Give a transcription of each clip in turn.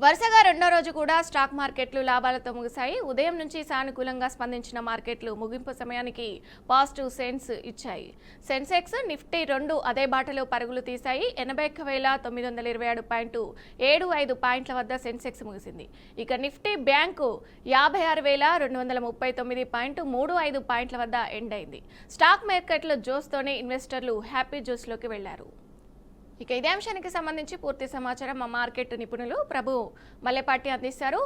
వరుసగా రెండో రోజు కూడా స్టాక్ మార్కెట్లు లాభాలతో ముగిశాయి. ఉదయం నుంచి సానుకూలంగా స్పందించిన మార్కెట్లు ముగింపు సమయానికి పాజిటివ్ సెన్స్ ఇచ్చాయి. సెన్సెక్స్, నిఫ్టీ రెండు అదే బాటలో పరుగులు తీశాయి. 81,927.75 పాయింట్ల వద్ద సెన్సెక్స్ ముగిసింది. ఇక నిఫ్టీ బ్యాంకు 56,239.35 పాయింట్ల వద్ద ఎండ్ అయింది. స్టాక్ మార్కెట్లో జోస్తోనే ఇన్వెస్టర్లు హ్యాపీ జోస్లోకి వెళ్లారు. ఇక ఇదే అంశానికి సంబంధించి పూర్తి సమాచారం మా మార్కెట్ నిపుణులు ప్రభు మల్లెపాటి అందిస్తారు.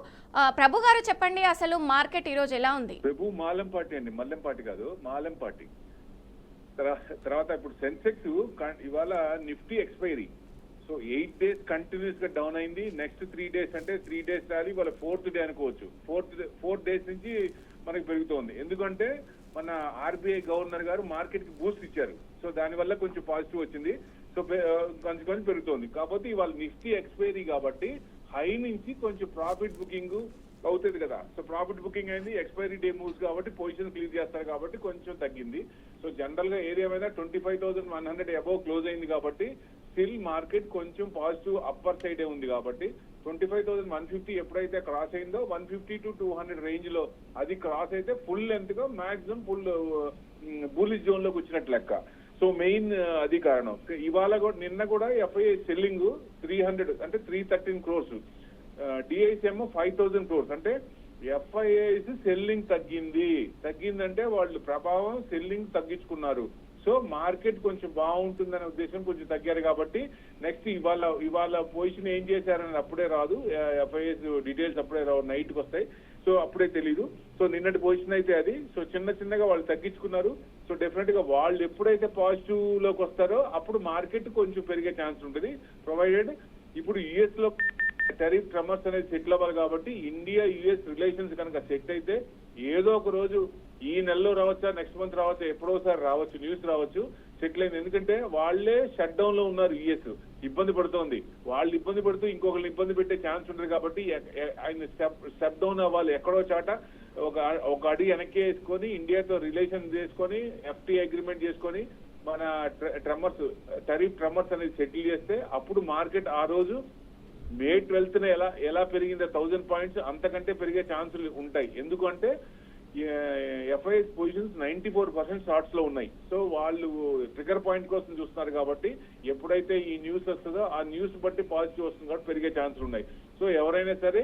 ప్రభు గారు చెప్పండి, అసలు మార్కెట్ ఈ రోజు ఎలా ఉంది? ప్రభు మాలంపాటి అండి, మల్లెంపాటి కాదు, మాలంపాటి. తర్వాత ఇప్పుడు సెన్సెక్స్ ఇవాళ Nifty expiry, so 8 days continuous గా డౌన్ అయింది. నెక్స్ట్ 3 days అంటే 3 days రాలి ఇవాళ 4th day అనుకోవచ్చు. 4 days నుంచి మనకి పెరుగుతోంది. ఎందుకంటే మన ఆర్బీఐ గవర్నర్ గారు మార్కెట్ కి బూస్ట్ ఇచ్చారు. సో దానివల్ల కొంచెం పాజిటివ్ వచ్చింది. సో కొంచెం పెరుగుతోంది. కాకపోతే ఇవాళ నిఫ్టీ ఎక్స్పైరీ కాబట్టి హై నుంచి కొంచెం ప్రాఫిట్ బుకింగ్ అవుతుంది కదా. సో ప్రాఫిట్ బుకింగ్ అయింది, ఎక్స్పైరీ డే మూవ్స్ కాబట్టి పొజిషన్ క్లియర్ చేస్తారు కాబట్టి కొంచెం తగ్గింది. సో జనరల్ గా ఏరియా మీద 25,100 అబౌవ్ క్లోజ్ అయింది కాబట్టి స్టిల్ మార్కెట్ కొంచెం పాజిటివ్ అప్పర్ సైడే ఉంది కాబట్టి 25,150 ఎప్పుడైతే క్రాస్ అయిందో 150 to 200 రేంజ్ లో అది క్రాస్ అయితే ఫుల్ లెంత్ గా మాక్సిమం ఫుల్ బులిష్ జోన్ లోకి వచ్చినట్టు లెక్క. సో మెయిన్ అది కారణం. ఇవాళ కూడా నిన్న కూడా ఎఫ్ఐఐ సెల్లింగ్ 300 అంటే 313 crores, డిఐసిఎం 5,000 crores. అంటే ఎఫ్ఐఐస్ సెల్లింగ్ తగ్గిందంటే వాళ్ళు ప్రభావం సెల్లింగ్ తగ్గించుకున్నారు. సో మార్కెట్ కొంచెం బాగుంటుందనే ఉద్దేశం కొంచెం తగ్గారు కాబట్టి నెక్స్ట్ ఇవాళ పొజిషన్ ఏం చేశారని అప్పుడే రాదు. ఎఫ్ఐఎస్ డీటెయిల్స్ అప్పుడే రావు, నైట్ కి వస్తాయి. సో అప్పుడే తెలీదు. సో నిన్నటి పొజిషన్ అయితే అది. సో చిన్నగా వాళ్ళు తగ్గించుకున్నారు. సో డెఫినెట్ గా వాళ్ళు ఎప్పుడైతే పాజిటివ్ లోకి వస్తారో అప్పుడు మార్కెట్ కొంచెం పెరిగే ఛాన్స్ ఉంటుంది. ప్రొవైడెడ్ ఇప్పుడు యుఎస్ లో టెరిఫ్ ట్రమర్స్ అనేది సెటిల్ అవ్వాలి కాబట్టి ఇండియా యుఎస్ రిలేషన్స్ కనుక సెట్ అయితే ఏదో ఒక రోజు ఈ నెలలో రావచ్చా, నెక్స్ట్ మంత్ రావచ్చా, ఎప్పుడోసారి రావచ్చు, న్యూస్ రావచ్చు సెటిల్ అయింది. ఎందుకంటే వాళ్లే షట్ డౌన్ లో ఉన్నారు. యుఎస్ ఇబ్బంది పడుతోంది. వాళ్ళు ఇబ్బంది పడుతూ ఇంకొకరిని ఇబ్బంది పెట్టే ఛాన్స్ ఉంటుంది కాబట్టి ఆయన స్టెప్ డౌన్ అవ్వాలి. ఎక్కడో చాట ఒక అడి వెనక్కి వేసుకొని ఇండియాతో రిలేషన్ చేసుకొని ఎఫ్టీ అగ్రిమెంట్ చేసుకొని మన టెరిఫ్ ట్రమర్స్ అనేది సెటిల్ చేస్తే అప్పుడు మార్కెట్ ఆ రోజు May 12th ఎలా పెరిగిందో 1000 points అంతకంటే పెరిగే ఛాన్సులు ఉంటాయి. ఎందుకంటే ఎఫ్ఐఎస్ పొజిషన్స్ 94% షార్ట్స్ లో ఉన్నాయి. సో వాళ్ళు ట్రిగర్ పాయింట్ కోసం చూస్తున్నారు కాబట్టి ఎప్పుడైతే ఈ న్యూస్ వస్తుందో ఆ న్యూస్ బట్టి పాజిటివ్ వస్తుంది కాబట్టి పెరిగే ఛాన్సులు ఉన్నాయి. సో ఎవరైనా సరే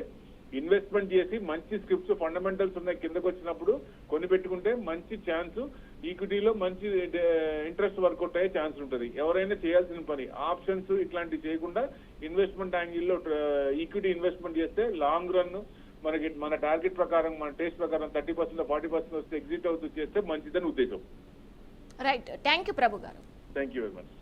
ఇన్వెస్ట్మెంట్ చేసి మంచి స్క్రిప్ట్స్ ఫండమెంటల్స్ ఉన్నాయి కిందకు వచ్చినప్పుడు కొని పెట్టుకుంటే మంచి ఛాన్స్, ఈక్విటీలో మంచి ఇంట్రెస్ట్ వర్కౌట్ అయ్యే ఛాన్స్ ఉంటుంది. ఎవరైనా చేయాల్సిన పని ఆప్షన్స్ ఇట్లాంటివి చేయకుండా ఇన్వెస్ట్మెంట్ యాంగిల్లో ఈక్విటీ ఇన్వెస్ట్మెంట్ చేస్తే లాంగ్ రన్ మనకి మన టార్గెట్ ప్రకారం మన టేస్ట్ ప్రకారం 30% 40% వస్తే ఎగ్జిట్ అవుతూ చేస్తే మంచిదని ఉద్దేశం. రైట్, థ్యాంక్ యూ ప్రభు గారు. Thank you very much.